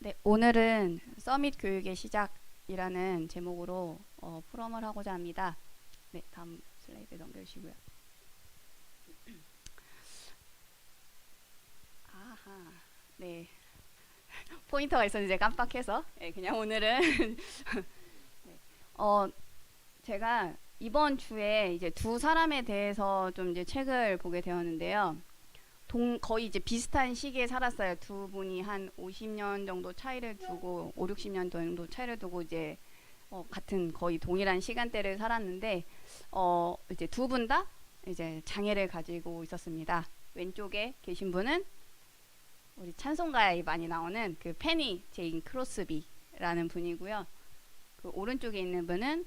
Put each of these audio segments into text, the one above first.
네, 오늘은 서밋 교육의 시작이라는 제목으로 포럼을 하고자 합니다. 네, 다음 슬라이드 넘겨주시고요. 아하, 네, 포인터가 있었는데 깜빡해서 그냥 오늘은 네, 어, 제가 이번 주에 이제 두 사람에 대해서 좀 이제 책을 보게 되었는데요. 거의 이제 비슷한 시기에 살았어요. 두 분이 한 50년 정도 차이를 두고 5, 60년 정도 차이를 두고 이제 같은 거의 동일한 시간대를 살았는데 이제 두 분 다 이제 장애를 가지고 있었습니다. 왼쪽에 계신 분은 우리 찬송가에 많이 나오는 그 페니 제인 크로스비라는 분이고요. 그 오른쪽에 있는 분은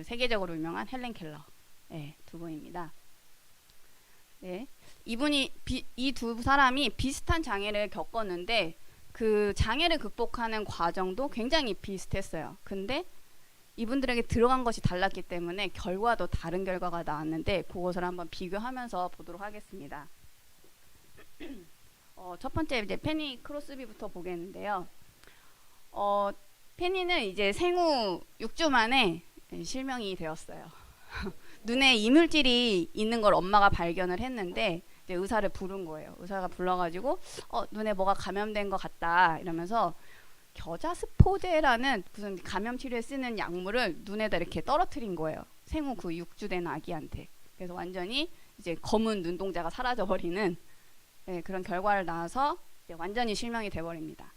세계적으로 유명한 헬렌 켈러, 네, 두 분입니다. 네, 이 두 사람이 비슷한 장애를 겪었는데 그 장애를 극복하는 과정도 굉장히 비슷했어요. 근데 이분들에게 들어간 것이 달랐기 때문에 결과도 다른 결과가 나왔는데 그것을 한번 비교하면서 보도록 하겠습니다. 첫 번째 이제 페니 크로스비부터 보겠는데요. 페니는 이제 생후 6주 만에 실명이 되었어요. 눈에 이물질이 있는 걸 엄마가 발견을 했는데 이제 의사를 부른 거예요. 의사가 불러가지고 눈에 뭐가 감염된 것 같다 이러면서 겨자스포제라는 무슨 감염 치료에 쓰는 약물을 눈에다 이렇게 떨어뜨린 거예요. 생후 그 6주 된 아기한테. 그래서 완전히 이제 검은 눈동자가 사라져 버리는 그런 결과를 낳아서 이제 완전히 실명이 돼 버립니다.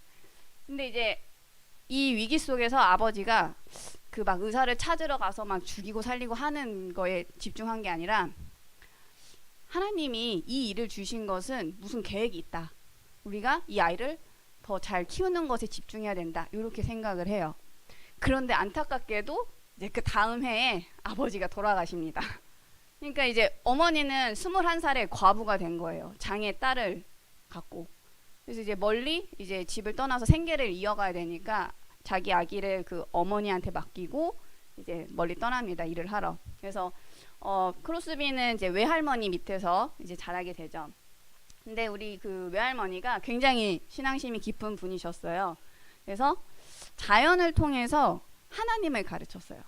근데 이제 이 위기 속에서 아버지가 그 막 의사를 찾으러 가서 막 죽이고 살리고 하는 거에 집중한 게 아니라 하나님이 이 일을 주신 것은 무슨 계획이 있다. 우리가 이 아이를 더 잘 키우는 것에 집중해야 된다. 이렇게 생각을 해요. 그런데 안타깝게도 이제 그 다음 해에 아버지가 돌아가십니다. 그러니까 이제 어머니는 21살에 과부가 된 거예요. 장애 딸을 갖고. 그래서 이제 멀리 이제 집을 떠나서 생계를 이어가야 되니까 자기 아기를 그 어머니한테 맡기고 이제 멀리 떠납니다. 일을 하러. 그래서 크로스비는 이제 외할머니 밑에서 이제 자라게 되죠. 근데 우리 그 외할머니가 굉장히 신앙심이 깊은 분이셨어요. 그래서 자연을 통해서 하나님을 가르쳤어요.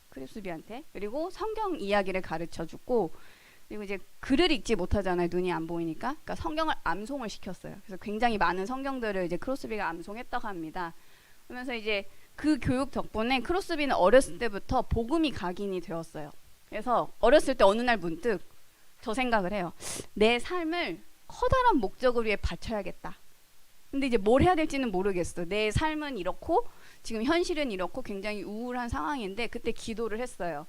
크로스비한테. 그리고 성경 이야기를 가르쳐 주고 그리고 이제 글을 읽지 못하잖아요. 눈이 안 보이니까. 그러니까 성경을 암송을 시켰어요. 그래서 굉장히 많은 성경들을 이제 크로스비가 암송했다고 합니다. 그러면서 이제 그 교육 덕분에 크로스비는 어렸을 때부터 복음이 각인이 되었어요. 그래서 어렸을 때 어느 날 문득 저 생각을 해요. 내 삶을 커다란 목적을 위해 바쳐야겠다. 근데 이제 뭘 해야 될지는 모르겠어. 내 삶은 이렇고 지금 현실은 이렇고 굉장히 우울한 상황인데 그때 기도를 했어요.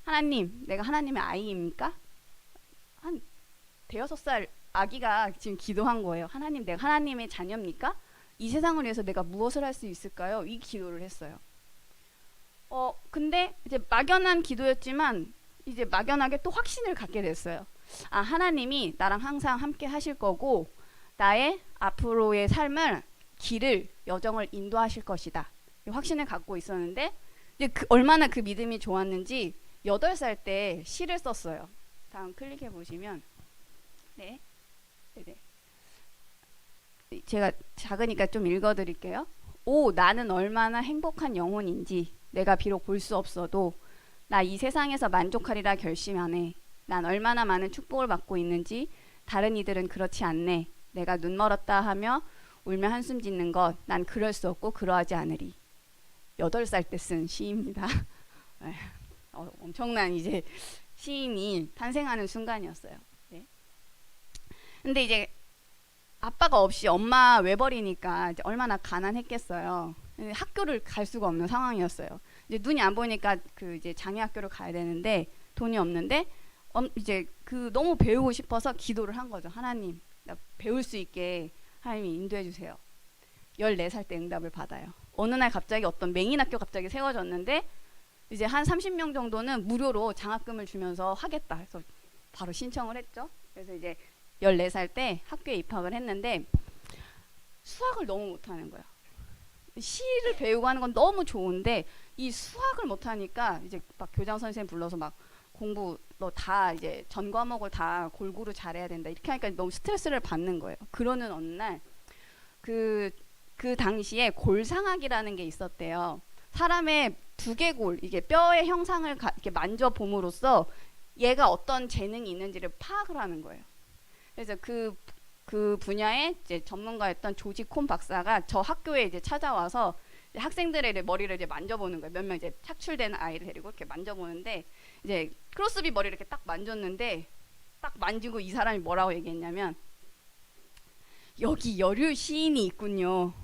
하나님, 내가 하나님의 아이입니까? 한 대여섯 살 아기가 지금 기도한 거예요. 하나님, 내가 하나님의 자녀입니까? 이 세상을 위해서 내가 무엇을 할 수 있을까요? 이 기도를 했어요. 근데 이제 막연한 기도였지만 이제 막연하게 또 확신을 갖게 됐어요. 아, 하나님이 나랑 항상 함께 하실 거고 나의 앞으로의 삶을 길을 여정을 인도하실 것이다. 이 확신을 갖고 있었는데 이제 얼마나 그 믿음이 좋았는지 8살 때 시를 썼어요. 다음 클릭해 보시면 네. 네네. 제가 작으니까 좀 읽어드릴게요. 오, 나는 얼마나 행복한 영혼인지 내가 비록 볼 수 없어도 나 이 세상에서 만족하리라 결심하네. 난 얼마나 많은 축복을 받고 있는지 다른 이들은 그렇지 않네. 내가 눈 멀었다 하며 울며 한숨 짓는 것 난 그럴 수 없고 그러하지 않으리. 8살 때 쓴 시입니다. 엄청난 이제 시인이 탄생하는 순간이었어요. 네. 근데 이제 아빠가 없이 엄마 외벌이니까 이제 얼마나 가난했겠어요. 학교를 갈 수가 없는 상황이었어요. 이제 눈이 안 보이니까 그 이제 장애 학교를 가야 되는데 돈이 없는데 이제 그 너무 배우고 싶어서 기도를 한 거죠. 하나님, 나 배울 수 있게 하나님이 인도해 주세요. 14살 때 응답을 받아요. 어느 날 갑자기 어떤 맹인 학교 갑자기 세워졌는데 이제 한 30명 정도는 무료로 장학금을 주면서 하겠다 해서 바로 신청을 했죠. 그래서 이제 14살 때 학교에 입학을 했는데 수학을 너무 못하는 거야. 시를 배우고 하는 건 너무 좋은데 이 수학을 못하니까 이제 막 교장 선생님 불러서 막 공부 너 다 이제 전 과목을 다 골고루 잘해야 된다 이렇게 하니까 너무 스트레스를 받는 거예요. 그러는 어느 날 그 그 당시에 골상학이라는 게 있었대요. 사람의 두개골, 이게 뼈의 형상을 이렇게 만져봄으로써 얘가 어떤 재능이 있는지를 파악을 하는 거예요. 그래서 그 분야의 이제 전문가였던 조지 콘 박사가 저 학교에 이제 찾아와서 이제 학생들의 머리를 이제 만져보는 거예요. 몇 명 이제 착출된 아이를 데리고 이렇게 만져보는데, 이제 크로스비 머리를 이렇게 딱 만졌는데, 딱 만지고 이 사람이 뭐라고 얘기했냐면, 여기 열혈 시인이 있군요.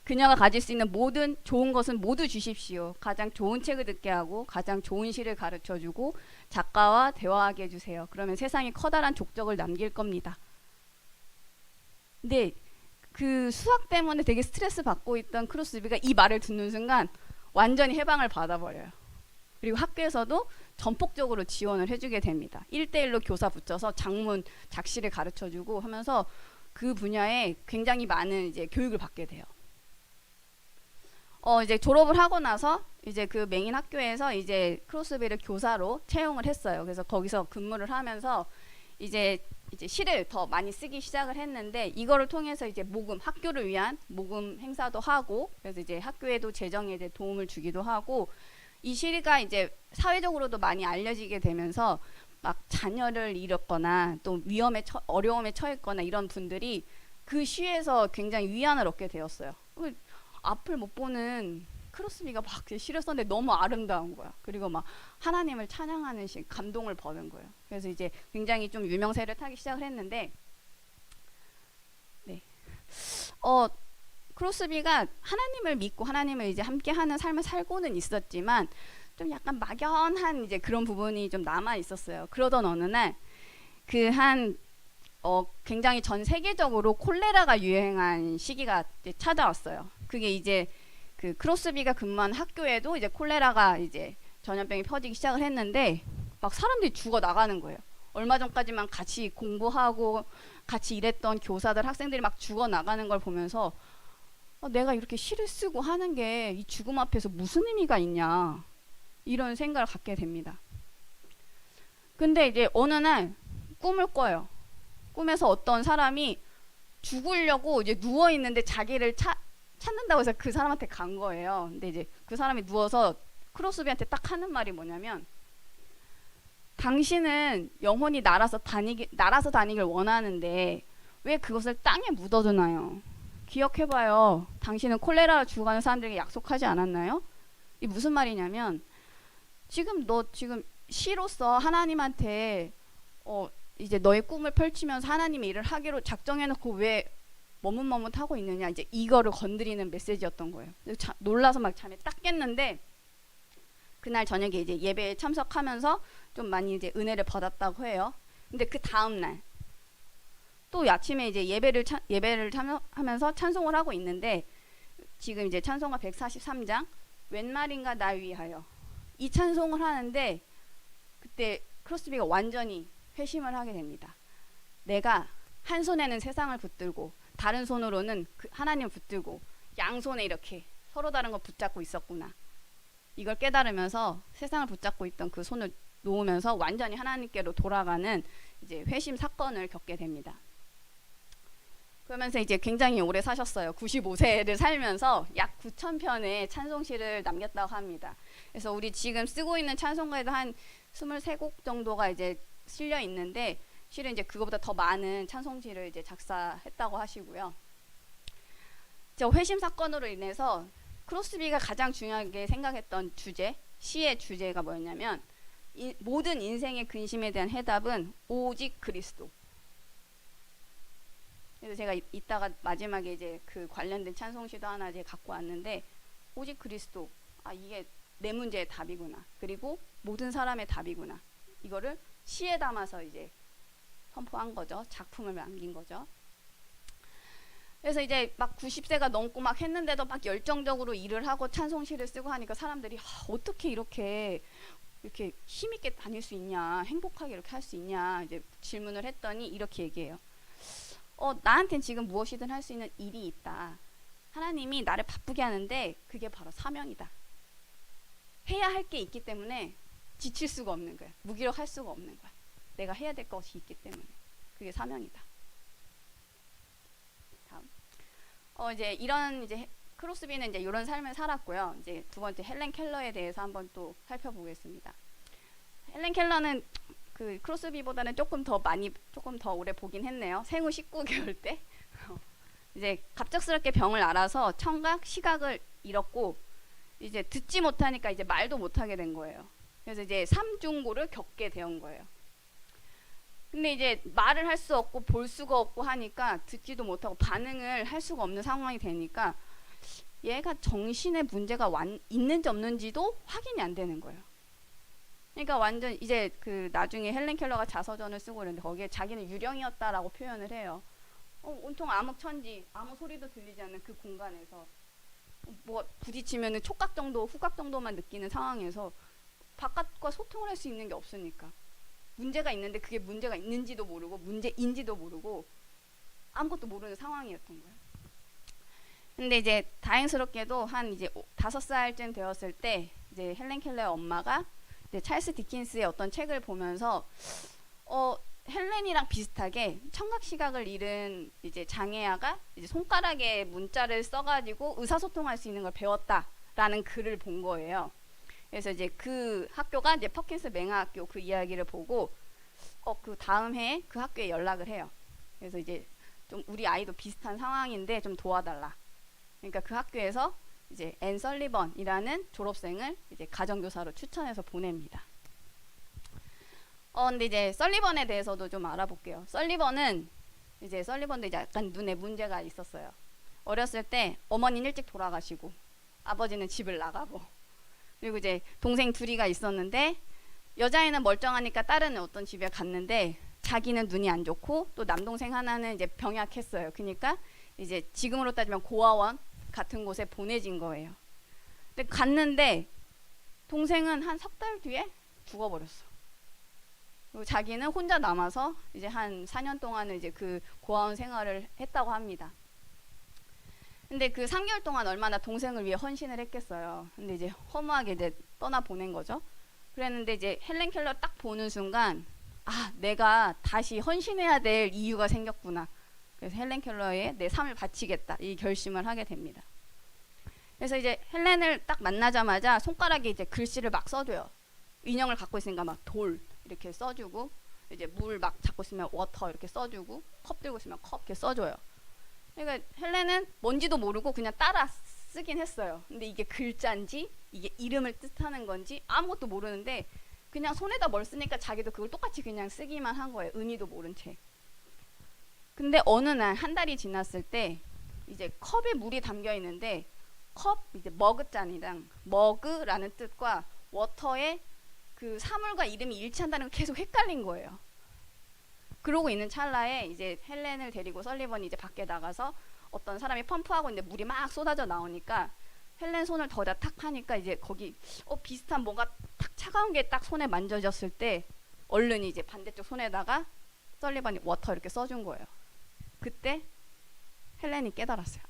그녀가 가질 수 있는 모든 좋은 것은 모두 주십시오. 가장 좋은 책을 듣게 하고 가장 좋은 시를 가르쳐주고 작가와 대화하게 해주세요. 그러면 세상에 커다란 족적을 남길 겁니다. 근데 그 수학 때문에 되게 스트레스 받고 있던 크로스비가 이 말을 듣는 순간 완전히 해방을 받아버려요. 그리고 학교에서도 전폭적으로 지원을 해주게 됩니다. 1대1로 교사 붙여서 작문, 작시를 가르쳐주고 하면서 그 분야에 굉장히 많은 이제 교육을 받게 돼요. 이제 졸업을 하고 나서 이제 그 메인 학교에서 이제 크로스비를 교사로 채용을 했어요. 그래서 거기서 근무를 하면서 이제 시를 더 많이 쓰기 시작을 했는데, 이거를 통해서 이제 모금, 학교를 위한 모금 행사도 하고, 그래서 이제 학교에도 재정에 이제 도움을 주기도 하고, 이 시가 이제 사회적으로도 많이 알려지게 되면서 막 자녀를 잃었거나 또 어려움에 처했거나 이런 분들이 그 시에서 굉장히 위안을 얻게 되었어요. 앞을 못 보는 크로스비가 막 시를 썼는데 너무 아름다운 거야. 그리고 막 하나님을 찬양하는 시, 감동을 받은 거예요. 그래서 이제 굉장히 좀 유명세를 타기 시작을 했는데, 네. 크로스비가 하나님을 믿고 하나님을 이제 함께하는 삶을 살고는 있었지만 좀 약간 막연한 이제 그런 부분이 좀 남아 있었어요. 그러던 어느 날 굉장히 전 세계적으로 콜레라가 유행한 시기가 이제 찾아왔어요. 그게 이제 그 크로스비가 근무한 학교에도 이제 콜레라가 이제 전염병이 퍼지기 시작을 했는데, 막 사람들이 죽어 나가는 거예요. 얼마 전까지만 같이 공부하고 같이 일했던 교사들, 학생들이 막 죽어 나가는 걸 보면서 내가 이렇게 시를 쓰고 하는 게 이 죽음 앞에서 무슨 의미가 있냐, 이런 생각을 갖게 됩니다. 근데 이제 어느 날 꿈을 꿔요. 꿈에서 어떤 사람이 죽으려고 이제 누워 있는데 자기를 찾는다고 해서 그 사람한테 간 거예요. 근데 이제 그 사람이 누워서 크로스비한테 딱 하는 말이 뭐냐면, 당신은 영혼이 날아서 다니길 원하는데 왜 그것을 땅에 묻어두나요? 기억해봐요. 당신은 콜레라로 죽어가는 사람들에게 약속하지 않았나요? 이 무슨 말이냐면, 너 지금 시로서 하나님한테 이제 너의 꿈을 펼치면서 하나님의 일을 하기로 작정해놓고 왜 머뭇머뭇하고 있느냐, 이제 이거를 건드리는 메시지였던 거예요. 놀라서 막 잠에 딱 깼는데, 그날 저녁에 이제 예배에 참석하면서 좀 많이 이제 은혜를 받았다고 해요. 근데 그 다음 날 또 아침에 이제 예배를 참석하면서 찬송을 하고 있는데, 지금 이제 찬송가 143장 웬 말인가 나 위하여, 이 찬송을 하는데 그때 크로스비가 완전히 회심을 하게 됩니다. 내가 한 손에는 세상을 붙들고 다른 손으로는 하나님을 붙들고 양손에 이렇게 서로 다른 걸 붙잡고 있었구나. 이걸 깨달으면서 세상을 붙잡고 있던 그 손을 놓으면서 완전히 하나님께로 돌아가는 이제 회심 사건을 겪게 됩니다. 그러면서 이제 굉장히 오래 사셨어요. 95세를 살면서 약 9,000편의 찬송시를 남겼다고 합니다. 그래서 우리 지금 쓰고 있는 찬송가에도 한 23곡 정도가 이제 실려 있는데, 실은 이제 그거보다 더 많은 찬송시를 이제 작사했다고 하시고요. 회심 사건으로 인해서 크로스비가 가장 중요하게 생각했던 시의 주제가 뭐였냐면, 모든 인생의 근심에 대한 해답은 오직 그리스도. 그래서 제가 이따가 마지막에 이제 그 관련된 찬송시도 하나 이제 갖고 왔는데, 오직 그리스도, 이게 내 문제의 답이구나, 그리고 모든 사람의 답이구나, 이거를 시에 담아서 이제 선포한 거죠. 작품을 남긴 거죠. 그래서 이제 막 90세가 넘고 막 했는데도 막 열정적으로 일을 하고 찬송시를 쓰고 하니까 사람들이 어떻게 이렇게 힘있게 다닐 수 있냐, 행복하게 이렇게 할 수 있냐 이제 질문을 했더니 이렇게 얘기해요. 나한텐 지금 무엇이든 할 수 있는 일이 있다. 하나님이 나를 바쁘게 하는데 그게 바로 사명이다. 해야 할 게 있기 때문에 지칠 수가 없는 거야. 무기력할 수가 없는 거야. 내가 해야 될 것이 있기 때문에 그게 사명이다. 다음. 이제 이런 이제 크로스비는 이제 이런 삶을 살았고요. 이제 두 번째 헬렌 켈러에 대해서 한번 또 살펴보겠습니다. 헬렌 켈러는 그 크로스비보다는 조금 더 오래 보긴 했네요. 생후 19개월 때 이제 갑작스럽게 병을 앓아서 청각, 시각을 잃었고 이제 듣지 못하니까 이제 말도 못하게 된 거예요. 그래서 이제 삼중고를 겪게 된 거예요. 근데 이제 말을 할 수 없고 볼 수가 없고 하니까 듣지도 못하고 반응을 할 수가 없는 상황이 되니까 얘가 정신에 문제가 있는지 없는지도 확인이 안 되는 거예요. 그러니까 완전 이제 그 나중에 헬렌 켈러가 자서전을 쓰고 있는데 거기에 자기는 유령이었다라고 표현을 해요. 온통 암흑천지, 아무 소리도 들리지 않는 그 공간에서 뭐 부딪히면은 촉각 정도, 후각 정도만 느끼는 상황에서 바깥과 소통을 할 수 있는 게 없으니까 문제가 있는데 그게 문제가 있는지도 모르고 문제인지도 모르고 아무것도 모르는 상황이었던 거예요. 근데 이제 다행스럽게도 한 이제 5살쯤 되었을 때 이제 헬렌 켈러의 엄마가 이제 찰스 디킨스의 어떤 책을 보면서 헬렌이랑 비슷하게 청각 시각을 잃은 이제 장애아가 이제 손가락에 문자를 써가지고 의사소통할 수 있는 걸 배웠다라는 글을 본 거예요. 그래서 이제 그 학교가 이제 퍼킨스 맹아학교 그 이야기를 보고 그 다음 해에 그 학교에 연락을 해요. 그래서 이제 좀 우리 아이도 비슷한 상황인데 좀 도와달라. 그러니까 그 학교에서 이제 앤 설리번이라는 졸업생을 이제 가정교사로 추천해서 보냅니다. 근데 이제 설리번에 대해서도 좀 알아볼게요. 설리번도 이제 약간 눈에 문제가 있었어요. 어렸을 때 어머니는 일찍 돌아가시고 아버지는 집을 나가고 그리고 이제 동생 둘이가 있었는데 여자애는 멀쩡하니까 딸은 어떤 집에 갔는데 자기는 눈이 안 좋고 또 남동생 하나는 이제 병약했어요. 그러니까 이제 지금으로 따지면 고아원 같은 곳에 보내진 거예요. 근데 갔는데 동생은 한 석 달 뒤에 죽어버렸어. 그리고 자기는 혼자 남아서 이제 한 4년 동안은 이제 그 고아원 생활을 했다고 합니다. 근데 그 3개월 동안 얼마나 동생을 위해 헌신을 했겠어요. 근데 이제 허무하게 이제 떠나 보낸 거죠. 그랬는데 이제 헬렌 켈러 딱 보는 순간 내가 다시 헌신해야 될 이유가 생겼구나. 그래서 헬렌 켈러에 내 삶을 바치겠다 이 결심을 하게 됩니다. 그래서 이제 헬렌을 딱 만나자마자 손가락에 이제 글씨를 막 써줘요. 인형을 갖고 있으니까 막 돌 이렇게 써주고 이제 물 막 잡고 있으면 워터 이렇게 써주고 컵 들고 있으면 컵 이렇게 써줘요. 그러니까 헬렌은 뭔지도 모르고 그냥 따라 쓰긴 했어요. 근데 이게 글자인지 이게 이름을 뜻하는 건지 아무것도 모르는데 그냥 손에다 뭘 쓰니까 자기도 그걸 똑같이 그냥 쓰기만 한 거예요. 의미도 모른 채. 근데 어느 날 한 달이 지났을 때 이제 컵에 물이 담겨 있는데 컵 이제 머그잔이랑 머그라는 뜻과 워터의 그 사물과 이름이 일치한다는 게 계속 헷갈린 거예요. 그러고 있는 찰나에 이제 헬렌을 데리고 설리번이 이제 밖에 나가서 어떤 사람이 펌프하고 있는데 물이 막 쏟아져 나오니까 헬렌 손을 더다 탁 하니까 이제 거기 비슷한 뭔가 탁 차가운 게 딱 손에 만져졌을 때 얼른 이제 반대쪽 손에다가 설리번이 워터 이렇게 써준 거예요. 그때 헬렌이 깨달았어요.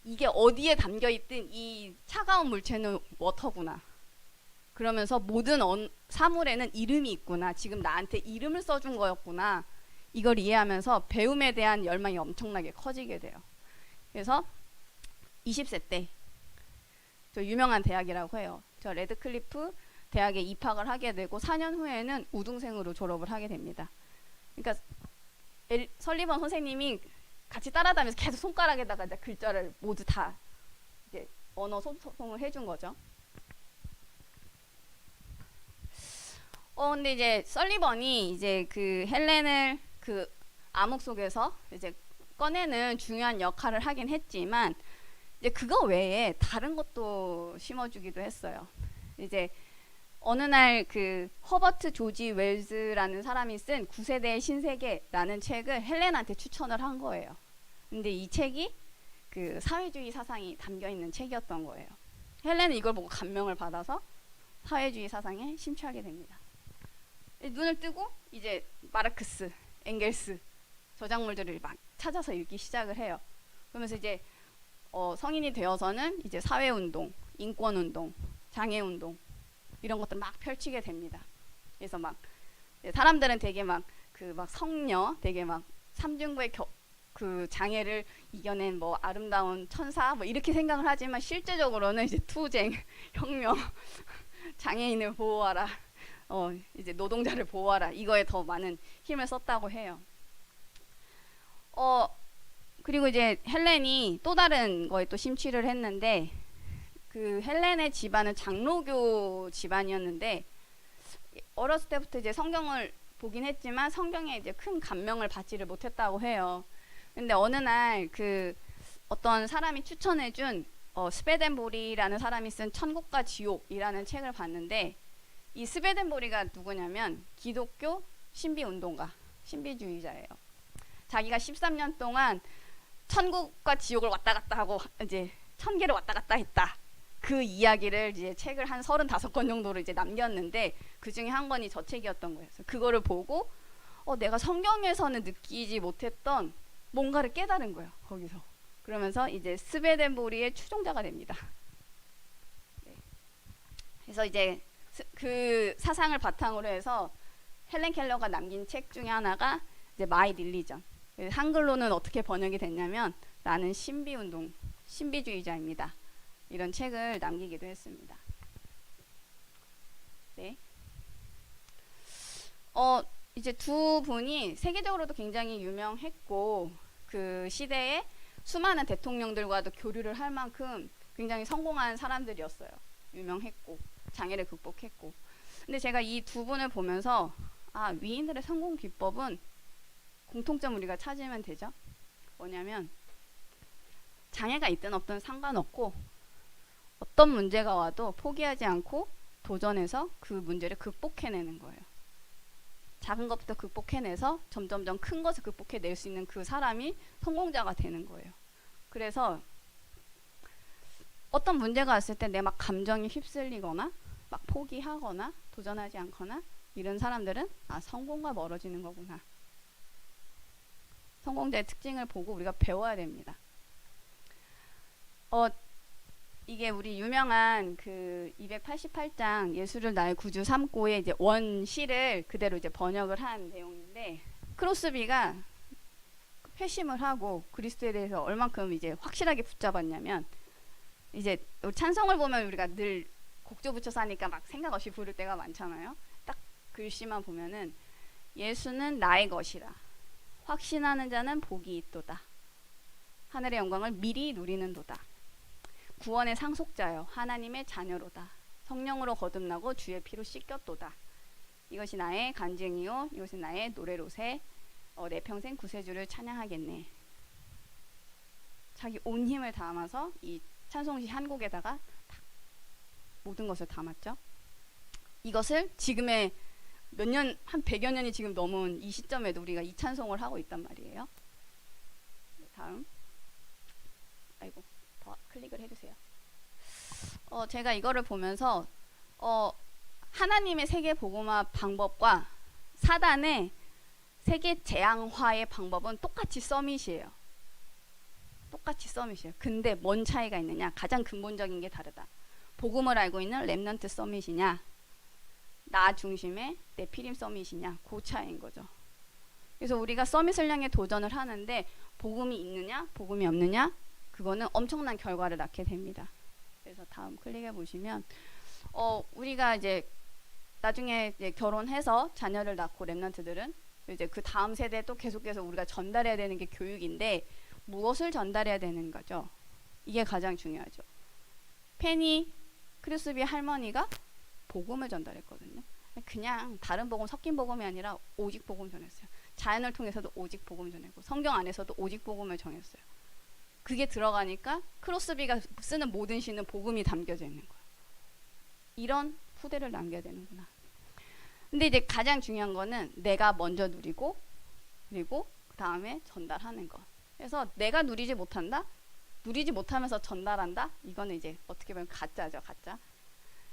이게 어디에 담겨있든 이 차가운 물체는 워터구나. 그러면서 모든 사물에는 이름이 있구나. 지금 나한테 이름을 써준 거였구나. 이걸 이해하면서 배움에 대한 열망이 엄청나게 커지게 돼요. 그래서 20세 때 저 유명한 대학이라고 해요. 저 레드클리프 대학에 입학을 하게 되고 4년 후에는 우등생으로 졸업을 하게 됩니다. 그러니까 설리번 선생님이 같이 따라다니면서 계속 손가락에다가 이제 글자를 모두 다 이제 언어 소통을 해준 거죠. 근데 이제 설리번이 이제 그 헬렌을 그 암흑 속에서 이제 꺼내는 중요한 역할을 하긴 했지만 이제 그거 외에 다른 것도 심어주기도 했어요. 이제 어느 날 그 허버트 조지 웰즈라는 사람이 쓴 9세대의 신세계라는 책을 헬렌한테 추천을 한 거예요. 근데 이 책이 그 사회주의 사상이 담겨 있는 책이었던 거예요. 헬렌은 이걸 보고 감명을 받아서 사회주의 사상에 심취하게 됩니다. 눈을 뜨고 이제 마르크스, 엥겔스 저작물들을 막 찾아서 읽기 시작을 해요. 그러면서 이제 성인이 되어서는 이제 사회운동, 인권운동, 장애운동 이런 것들 막 펼치게 됩니다. 그래서 막 사람들은 되게 막 그 막 성녀, 되게 막 삼중구에 그 장애를 이겨낸 뭐 아름다운 천사 뭐 이렇게 생각을 하지만 실제적으로는 이제 투쟁, 혁명, 장애인을 보호하라, 이제 노동자를 보호하라 이거에 더 많은 힘을 썼다고 해요. 그리고 이제 헬렌이 또 다른 거에 또 심취를 했는데 그 헬렌의 집안은 장로교 집안이었는데 어렸을 때부터 이제 성경을 보긴 했지만 성경에 이제 큰 감명을 받지를 못했다고 해요. 근데 어느 날 그 어떤 사람이 추천해준 스베덴보리라는 사람이 쓴 천국과 지옥이라는 책을 봤는데 이 스베덴보리가 누구냐면 기독교 신비운동가, 신비주의자예요. 자기가 13년 동안 천국과 지옥을 왔다 갔다 하고 이제 1000개를 왔다 갔다 했다. 그 이야기를 이제 책을 한 35권 정도로 이제 남겼는데 그 중에 한 권이 저 책이었던 거예요. 그래서 그거를 보고 내가 성경에서는 느끼지 못했던 뭔가를 깨달은 거예요. 거기서. 그러면서 이제 스베덴보리의 추종자가 됩니다. 네. 그래서 이제 그 사상을 바탕으로 해서 헬렌 켈러가 남긴 책 중에 하나가 이제 마이 릴리전. 한글로는 어떻게 번역이 됐냐면 나는 신비운동, 신비주의자입니다. 이런 책을 남기기도 했습니다. 네. 이제 두 분이 세계적으로도 굉장히 유명했고 그 시대에 수많은 대통령들과도 교류를 할 만큼 굉장히 성공한 사람들이었어요. 유명했고 장애를 극복했고. 근데 제가 이 두 분을 보면서 위인들의 성공 비법은 공통점 우리가 찾으면 되죠. 뭐냐면 장애가 있든 없든 상관없고 어떤 문제가 와도 포기하지 않고 도전해서 그 문제를 극복해내는 거예요. 작은 것부터 극복해내서 점점점 큰 것을 극복해낼 수 있는 그 사람이 성공자가 되는 거예요. 그래서 어떤 문제가 왔을 때 내 막 감정이 휩쓸리거나 막 포기하거나 도전하지 않거나 이런 사람들은 성공과 멀어지는 거구나. 성공자의 특징을 보고 우리가 배워야 됩니다. 이게 우리 유명한 그 288장 예수를 나의 구주 삼고의 이제 원시를 그대로 이제 번역을 한 내용인데 크로스비가 회심을 하고 그리스도에 대해서 얼만큼 이제 확실하게 붙잡았냐면 이제 찬송을 보면 우리가 늘 곡조 붙여서 하니까 막 생각 없이 부를 때가 많잖아요. 딱 글씨만 보면은 예수는 나의 것이라 확신하는 자는 복이 있도다. 하늘의 영광을 미리 누리는도다. 구원의 상속자여 하나님의 자녀로다. 성령으로 거듭나고 주의 피로 씻겼도다. 이것이 나의 간증이요 이것이 나의 노래로세 내 평생 구세주를 찬양하겠네. 자기 온 힘을 담아서 이 찬송시 한 곡에다가 모든 것을 담았죠. 이것을 지금의 몇 년, 한 100여 년이 지금 넘은 이 시점에도 우리가 이 찬송을 하고 있단 말이에요. 다음. 아이고, 더 클릭을 해주세요. 제가 이거를 보면서 하나님의 세계 복음화 방법과 사단의 세계 재앙화의 방법은 똑같이 서밋이에요. 똑같이 서밋이에요. 근데 뭔 차이가 있느냐? 가장 근본적인 게 다르다. 복음을 알고 있는 렘넌트 서밋이냐? 나 중심의 네피림 서밋이냐? 그 차이인 거죠. 그래서 우리가 서밋을 향해 도전을 하는데 복음이 있느냐? 복음이 없느냐? 그거는 엄청난 결과를 낳게 됩니다. 그래서 다음 클릭해 보시면 우리가 이제 나중에 이제 결혼해서 자녀를 낳고 렘넌트들은 이제 그 다음 세대에 또 계속해서 우리가 전달해야 되는 게 교육인데 무엇을 전달해야 되는 거죠? 이게 가장 중요하죠. 페니 크리스비 할머니가 복음을 전달했거든요. 그냥 다른 복음 섞인 복음이 아니라 오직 복음 전했어요. 자연을 통해서도 오직 복음 전했고 성경 안에서도 오직 복음을 전했어요. 그게 들어가니까 크로스비가 쓰는 모든 시는 복음이 담겨져 있는 거예요. 이런 후대를 남겨야 되는구나. 근데 이제 가장 중요한 거는 내가 먼저 누리고 그리고 그 다음에 전달하는 것. 그래서 내가 누리지 못한다? 누리지 못하면서 전달한다? 이거는 이제 어떻게 보면 가짜죠, 가짜.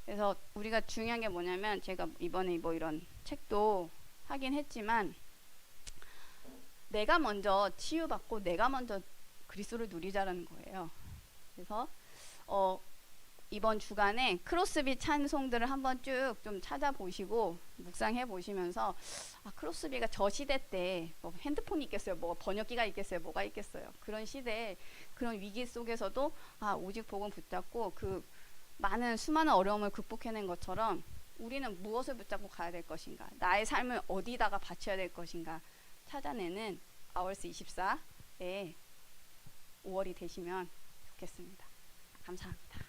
그래서 우리가 중요한 게 뭐냐면 제가 이번에 뭐 이런 책도 하긴 했지만 내가 먼저 치유받고 내가 먼저 그리스도를 누리자라는 거예요. 그래서 이번 주간에 크로스비 찬송들을 한번 쭉 좀 찾아보시고 묵상해 보시면서 크로스비가 저 시대 때 뭐 핸드폰이 있겠어요. 뭐 번역기가 있겠어요. 뭐가 있겠어요. 그런 시대에 그런 위기 속에서도 오직 복음 붙잡고 그 많은 수많은 어려움을 극복해낸 것처럼 우리는 무엇을 붙잡고 가야 될 것인가, 나의 삶을 어디다가 바쳐야 될 것인가 찾아내는 아월스 24의 5월이 되시면 좋겠습니다. 감사합니다.